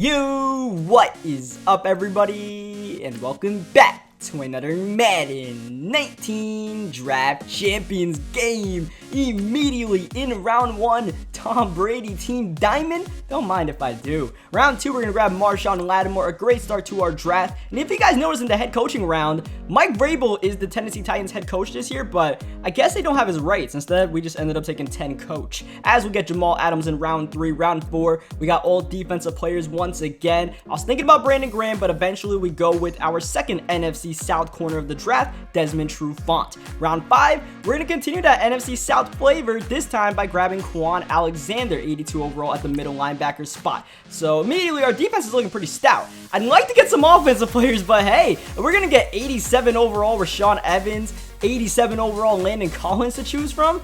What is up, everybody, and welcome back to another Madden 19 Draft Champions game. Immediately in round 1, Tom Brady, Team Diamond. Don't mind if I do. Round 2, we're going to grab Marshawn and Lattimore. A great start to our draft. And if you guys notice in the head coaching round, Mike Vrabel is the Tennessee Titans head coach this year, but I guess they don't have his rights. Instead, we just ended up taking 10 coach. As we get Jamal Adams in round 3, round 4, we got all defensive players once again. I was thinking about Brandon Graham, but eventually we go with our second NFC South corner of the draft, Desmond Trufant. Round 5, we're going to continue that NFC South flavor, this time by grabbing Quan Alexander, 82 overall at the middle linebacker spot. So immediately our defense is looking pretty stout. I'd like to get some offensive players, but hey, we're going to get 87 overall Rashaan Evans, 87 overall Landon Collins to choose from.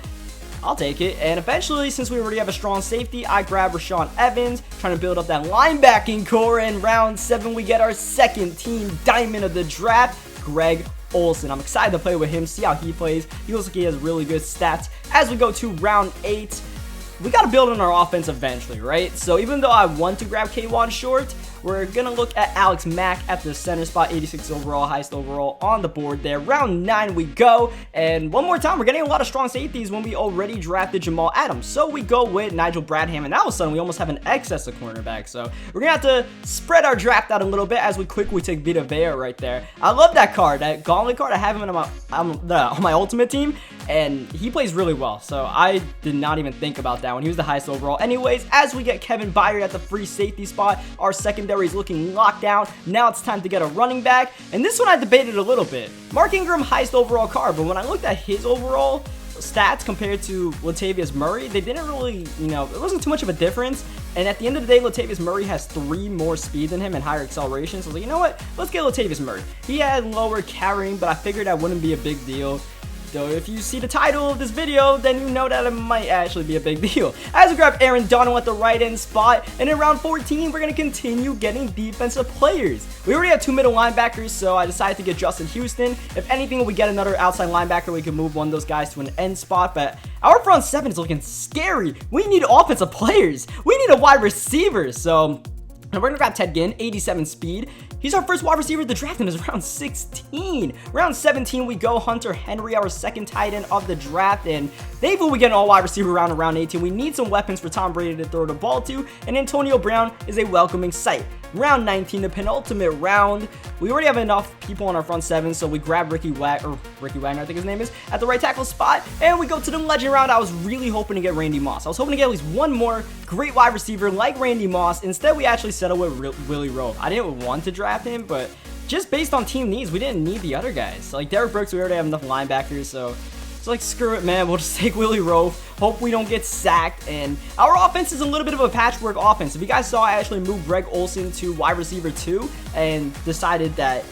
I'll take it. And eventually, since we already have a strong safety, I grab Rashaan Evans, trying to build up that linebacking core. In round 7, we get our second team diamond of the draft, Greg Olsen. I'm excited to play with him, see how he plays. He looks like he has really good stats. As we go to round 8, we got to build on our offense eventually, right? So even though I want to grab K'Wan Short, we're going to look at Alex Mack at the center spot, 86 overall, highest overall on the board there. Round 9 we go, and one more time, we're getting a lot of strong safeties when we already drafted Jamal Adams. So we go with Nigel Bradham, and now all of a sudden we almost have an excess of cornerback. So we're going to have to spread our draft out a little bit as we quickly take Vita Vea right there. I love that card, that gauntlet card. I have him on my ultimate team, and he plays really well. So I did not even think about that when he was the highest overall. Anyways, as we get Kevin Byard at the free safety spot, our secondary is looking locked down. Now it's time to get a running back, and this one I debated a little bit. Mark Ingram, highest overall card, but when I looked at his overall stats compared to Latavius Murray, they didn't really, it wasn't too much of a difference. And at the end of the day, Latavius Murray has 3 more speed than him and higher acceleration. So I was like, you know what? Let's get Latavius Murray. He had lower carrying, but I figured that wouldn't be a big deal. So if you see the title of this video, then you know that it might actually be a big deal. As we grab Aaron Donald at the right end spot, and in round 14, we're going to continue getting defensive players. We already have 2 middle linebackers, so I decided to get Justin Houston. If anything, we get another outside linebacker, we can move one of those guys to an end spot, but our front 7 is looking scary. We need offensive players. We need a wide receiver, so and we're going to grab Ted Ginn, 87 speed. He's our first wide receiver of the draft and is round 16. Round 17, we go Hunter Henry, our second tight end of the draft. And thankfully, we get an all wide receiver round in round 18. We need some weapons for Tom Brady to throw the ball to. And Antonio Brown is a welcoming sight. Round 19, the penultimate round. We already have enough people on our front 7, so we grab Ricky Wagner, I think his name is, at the right tackle spot. And we go to the legend round. I was really hoping to get Randy Moss. I was hoping to get at least one more great wide receiver like Randy Moss. Instead, we actually settled with Willie Rowe. I didn't want to draft him, but just based on team needs, we didn't need the other guys. Like Derrick Brooks, we already have enough linebackers, so it's like, screw it, man. We'll just take Willie Rowe. Hope we don't get sacked. And our offense is a little bit of a patchwork offense. If you guys saw, I actually moved Greg Olsen to wide receiver 2 and decided that,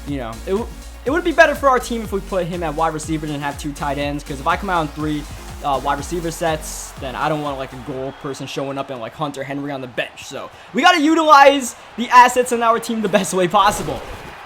it would be better for our team if we put him at wide receiver than have 2 tight ends. Because if I come out in 3 wide receiver sets, then I don't want like a goal person showing up and like Hunter Henry on the bench. So we got to utilize the assets in our team the best way possible.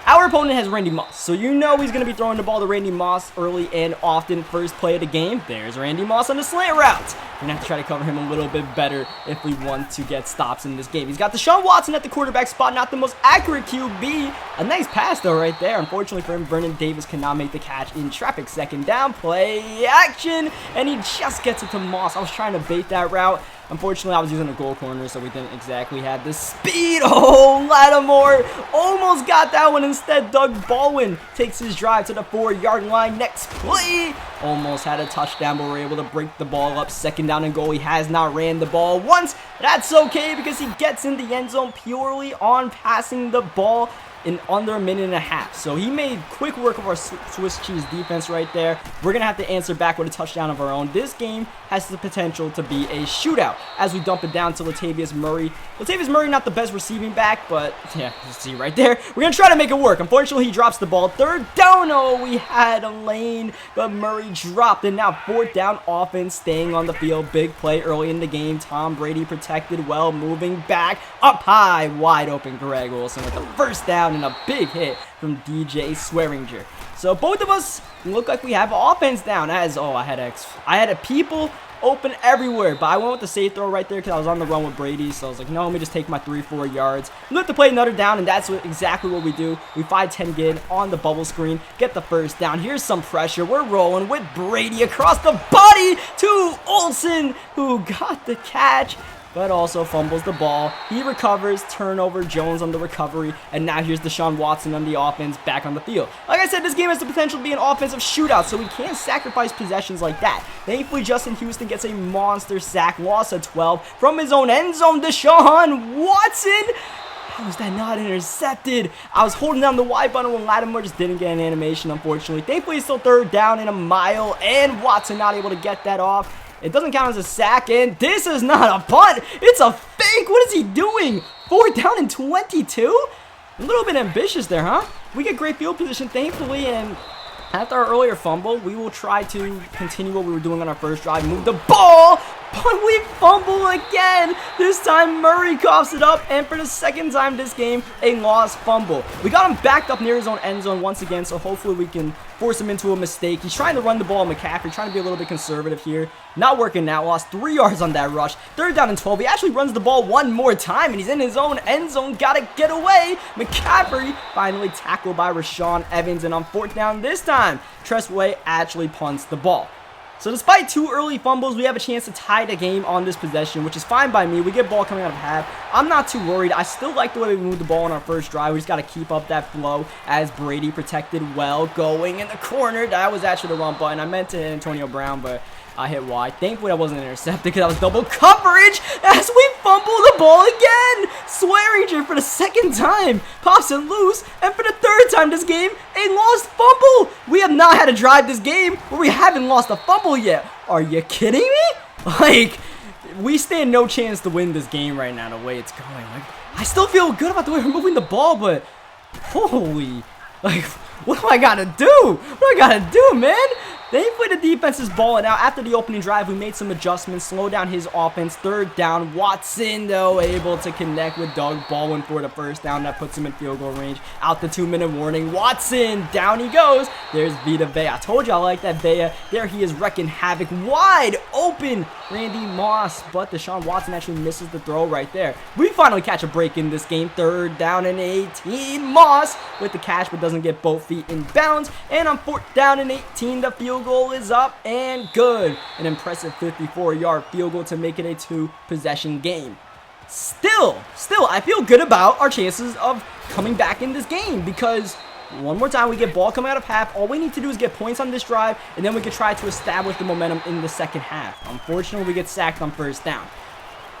Our opponent has Randy Moss, so you know he's going to be throwing the ball to Randy Moss early and often. First play of the game, there's Randy Moss on the slant route. We're going to have to try to cover him a little bit better if we want to get stops in this game. He's got Deshaun Watson at the quarterback spot, not the most accurate QB. A nice pass, though, right there. Unfortunately for him, Vernon Davis cannot make the catch in traffic. Second down, play action, and he just gets it to Moss. I was trying to bait that route. Unfortunately, I was using a goal corner, so we didn't exactly have the speed. Oh, Lattimore almost got that one. Instead, Doug Baldwin takes his drive to the 4-yard line. Next play, almost had a touchdown, but we're able to break the ball up. Second down and goal. He has not ran the ball once. That's okay because he gets in the end zone purely on passing the ball in under a minute and a half. So he made quick work of our Swiss cheese defense right there. We're going to have to answer back with a touchdown of our own. This game has the potential to be a shootout as we dump it down to Latavius Murray. Latavius Murray, not the best receiving back, but yeah, you see right there. We're going to try to make it work. Unfortunately, he drops the ball. Third down. Oh, we had a lane, but Murray dropped. And now 4th down offense staying on the field. Big play early in the game. Tom Brady protected well, moving back up high. Wide open Greg Olsen with the first down and a big hit from DJ Swearinger. So both of us look like we have offense down as, I had people open everywhere. But I went with the safe throw right there because I was on the run with Brady. So I was like, no, let me just take my 3-4 yards. We have to play another down, and that's exactly what we do. We 5-10 get on the bubble screen, get the first down. Here's some pressure. We're rolling with Brady across the body to Olsen, who got the catch, but also fumbles the ball. He recovers, turnover, Jones on the recovery, and now here's Deshaun Watson on the offense back on the field. Like I said, this game has the potential to be an offensive shootout, so we can't sacrifice possessions like that. Thankfully, Justin Houston gets a monster sack, loss of 12 from his own end zone. Deshaun Watson, how was that not intercepted? I was holding down the Y button when Lattimore just didn't get an animation, unfortunately. Thankfully, it's still third down in a mile, and Watson not able to get that off. It doesn't count as a sack, and this is not a punt. It's a fake. What is he doing? 4th down and 22? A little bit ambitious there, huh? We get great field position, thankfully, and after our earlier fumble, we will try to continue what we were doing on our first drive. Move the ball, but we fumble again. This time, Murray coughs it up, and for the second time this game, a lost fumble. We got him backed up near his own end zone once again, so hopefully we can force him into a mistake. He's trying to run the ball on McCaffrey, trying to be a little bit conservative here. Not working out. Lost 3 yards on that rush. 3rd down and 12. He actually runs the ball one more time, and he's in his own end zone. Gotta get away. McCaffrey finally tackled by Rashawn Evans, and on 4th down this time, Tressway actually punts the ball. So despite 2 early fumbles, we have a chance to tie the game on this possession, which is fine by me. We get ball coming out of half. I'm not too worried. I still like the way we moved the ball on our first drive. We just got to keep up that flow as Brady protected well, going in the corner. That was actually the wrong button. I meant to hit Antonio Brown, but I hit wide. Thankfully, I wasn't intercepted because I was double coverage as we fumble the ball again. Swearinger for the 2nd time pops it loose, and for the 3rd time this game, a lost fumble. We have not had a drive this game where we haven't lost a fumble yet. Are you kidding me? Like, we stand no chance to win this game right now the way it's going. Like, I still feel good about the way we're moving the ball, but holy, like, what do I gotta do? What do I gotta do, man? Thankfully, the defense is balling out. After the opening drive, we made some adjustments, slow down his offense. 3rd down, Watson, though, able to connect with Doug Baldwin for the first down. That puts him in field goal range. Out the 2-minute warning. Watson, down he goes. There's Vita Vea. I told you I like that Vea. There he is wrecking havoc. Wide open, Randy Moss, but Deshaun Watson actually misses the throw right there. We finally catch a break in this game. 3rd down and 18. Moss with the catch, but doesn't get both feet in bounds. And on 4th down and 18, the field goal is up and good. An impressive 54-yard field goal to make it a 2-possession game. Still, I feel good about our chances of coming back in this game because one more time we get ball coming out of half. All we need to do is get points on this drive, and then we can try to establish the momentum in the second half. Unfortunately, we get sacked on 1st down.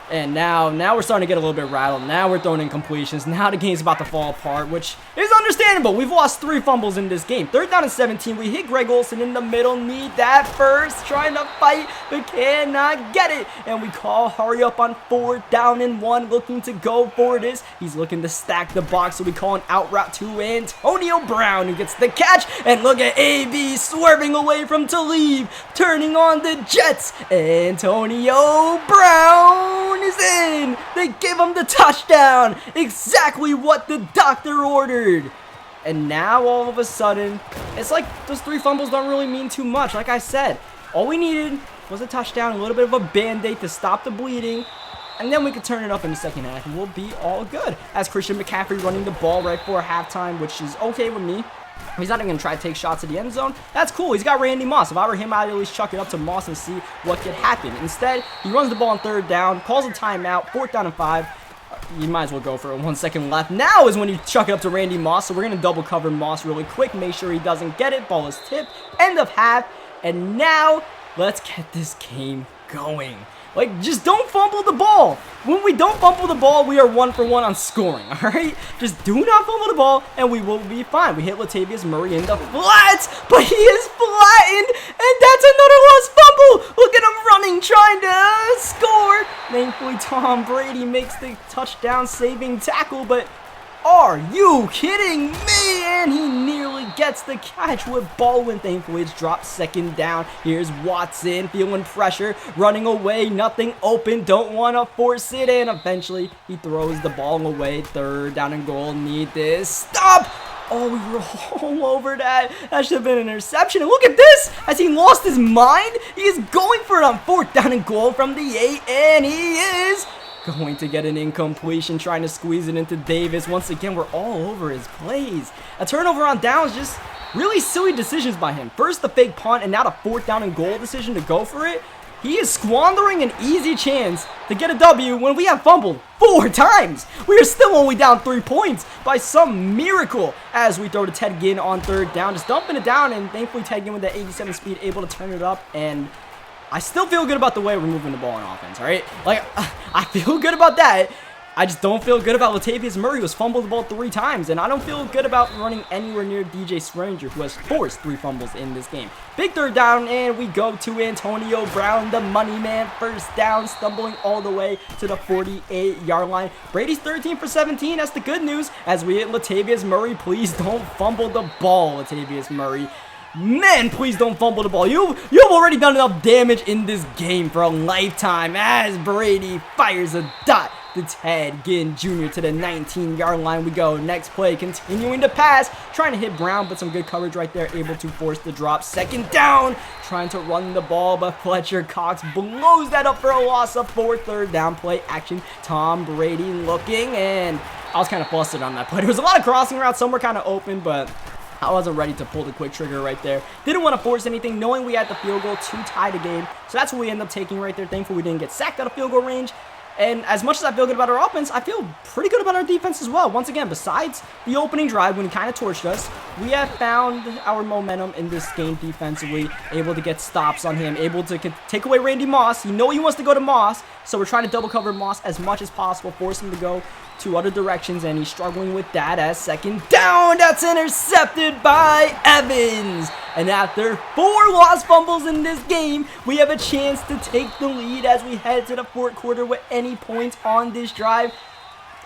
And now we're starting to get a little bit rattled. Now we're throwing in completions. Now the game's about to fall apart, which is understandable. We've lost 3 fumbles in this game. 3rd down and 17. We hit Greg Olsen in the middle. Need that first. Trying to fight, but cannot get it. And we call hurry up on 4th down and 1. Looking to go for this. He's looking to stack the box, so we call an out route to Antonio Brown, who gets the catch. And look at AB swerving away from Talib. Turning on the Jets. Antonio Brown is in. They give him the touchdown. Exactly what the doctor ordered. And now all of a sudden, it's like those 3 fumbles don't really mean too much. Like I said, all we needed was a touchdown, a little bit of a band-aid to stop the bleeding, and then we could turn it up in the second half and we'll be all good. As Christian McCaffrey running the ball right for halftime, which is okay with me. He's not even going to try to take shots at the end zone. That's cool. He's got Randy Moss. If I were him, I'd at least chuck it up to Moss and see what could happen. Instead, he runs the ball on 3rd down, calls a timeout, 4th down and 5. You might as well go for it. 1 second left. Now is when you chuck it up to Randy Moss. So we're going to double cover Moss really quick. Make sure he doesn't get it. Ball is tipped. End of half. And now, let's get this game going. Like, just don't fumble the ball. When we don't fumble the ball, we are 1 for 1 on scoring, all right? Just do not fumble the ball, and we will be fine. We hit Latavius Murray in the flats, but he is flattened, and that's another lost fumble. Look at him running, trying to score. Thankfully, Tom Brady makes the touchdown-saving tackle, but are you kidding me? And he nearly gets the catch with Baldwin. Thankfully, it's dropped 2nd down. Here's Watson feeling pressure, running away, nothing open, don't want to force it, and eventually he throws the ball away. 3rd down and goal, need this. Stop! Oh, we were all over that. That should have been an interception. And look at this. Has he lost his mind? He is going for it on 4th down and goal from the 8. And he is going to get an incompletion, trying to squeeze it into Davis. Once again, we're all over his plays. A turnover on downs, just really silly decisions by him. First the fake punt, and now the 4th down and goal decision to go for it. He is squandering an easy chance to get a W when we have fumbled 4 times. We are still only down 3 points by some miracle as we throw to Ted Ginn on 3rd down. Just dumping it down, and thankfully Ted Ginn with that 87 speed able to turn it up. And I still feel good about the way we're moving the ball on offense, all right? Like, I feel good about that. I just don't feel good about Latavius Murray, who's fumbled the ball 3 times, and I don't feel good about running anywhere near DJ Swearinger, who has forced 3 fumbles in this game. Big 3rd down, and we go to Antonio Brown, the money man. 1st down, stumbling all the way to the 48-yard line. Brady's 13 for 17. That's the good news as we hit Latavius Murray. Please don't fumble the ball, Latavius Murray. Man, please don't fumble the ball. You've already done enough damage in this game for a lifetime as Brady fires a dot to Ted Ginn Jr. to the 19-yard line. We go. Next play, continuing to pass, trying to hit Brown, but some good coverage right there, able to force the drop. 2nd down, trying to run the ball, but Fletcher Cox blows that up for a loss of 4. 3rd down play action. Tom Brady looking, and I was kind of flustered on that play. There was a lot of crossing routes. Some were kind of open, but I wasn't ready to pull the quick trigger right there. Didn't want to force anything, knowing we had the field goal to tie the game. So that's what we ended up taking right there. Thankfully, we didn't get sacked out of field goal range. And as much as I feel good about our offense, I feel pretty good about our defense as well. Once again, besides the opening drive when he kind of torched us, we have found our momentum in this game defensively, able to get stops on him, able to take away Randy Moss. You know he wants to go to Moss, so we're trying to double cover Moss as much as possible, force him to go to other directions, and he's struggling with that as 2nd down. That's intercepted by Evans. And after 4 lost fumbles in this game, we have a chance to take the lead as we head to the 4th quarter with any points on this drive.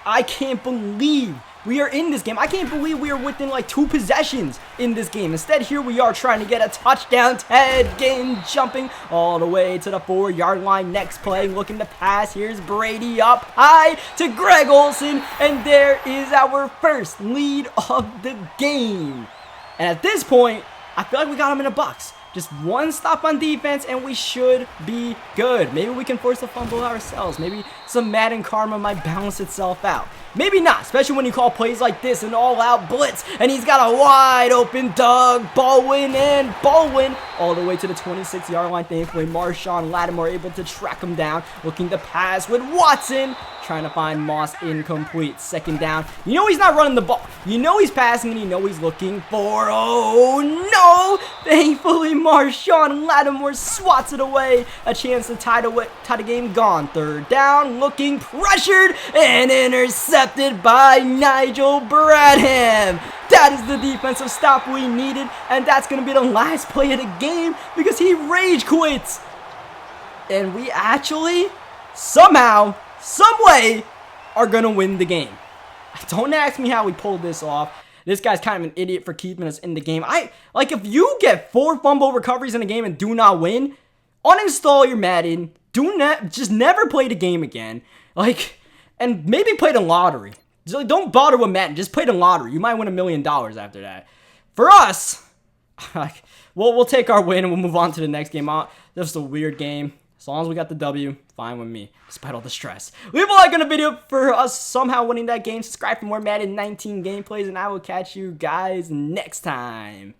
I can't believe we are in this game. I can't believe we are within like 2 possessions in this game. Instead, here we are trying to get a touchdown. Ted Ginn jumping all the way to the 4-yard line. Next play, looking to pass. Here's Brady up high to Greg Olsen, and there is our first lead of the game. And at this point, I feel like we got him in a box. Just 1 stop on defense, and we should be good. Maybe we can force a fumble ourselves. Maybe some Madden karma might balance itself out. Maybe not, especially when you call plays like this, an all-out blitz, and he's got a wide-open Doug Baldwin, and Baldwin all the way to the 26-yard line. Thankfully, Marshawn Lattimore able to track him down, looking to pass with Watson, trying to find Moss incomplete. 2nd down. You know he's not running the ball. You know he's passing, and you know he's looking for, oh no! Thankfully, Marshawn Lattimore swats it away. A chance to tie the game gone. 3rd down, looking pressured, and intercepted by Nigel Bradham. That is the defensive stop we needed, and that's going to be the last play of the game because he rage quits. And we actually, somehow, some way, are going to win the game. Don't ask me how we pulled this off. This guy's kind of an idiot for keeping us in the game. Like, if you get 4 fumble recoveries in a game and do not win, uninstall your Madden. Just never play the game again. Like, and maybe play the lottery. Just, don't bother with Madden. Just play the lottery. You might win $1 million after that. For us, like, we'll take our win and we'll move on to the next game. Just a weird game. As long as we got the W, fine with me, despite all the stress. Leave a like on the video for us somehow winning that game. Subscribe for more Madden 19 gameplays, and I will catch you guys next time.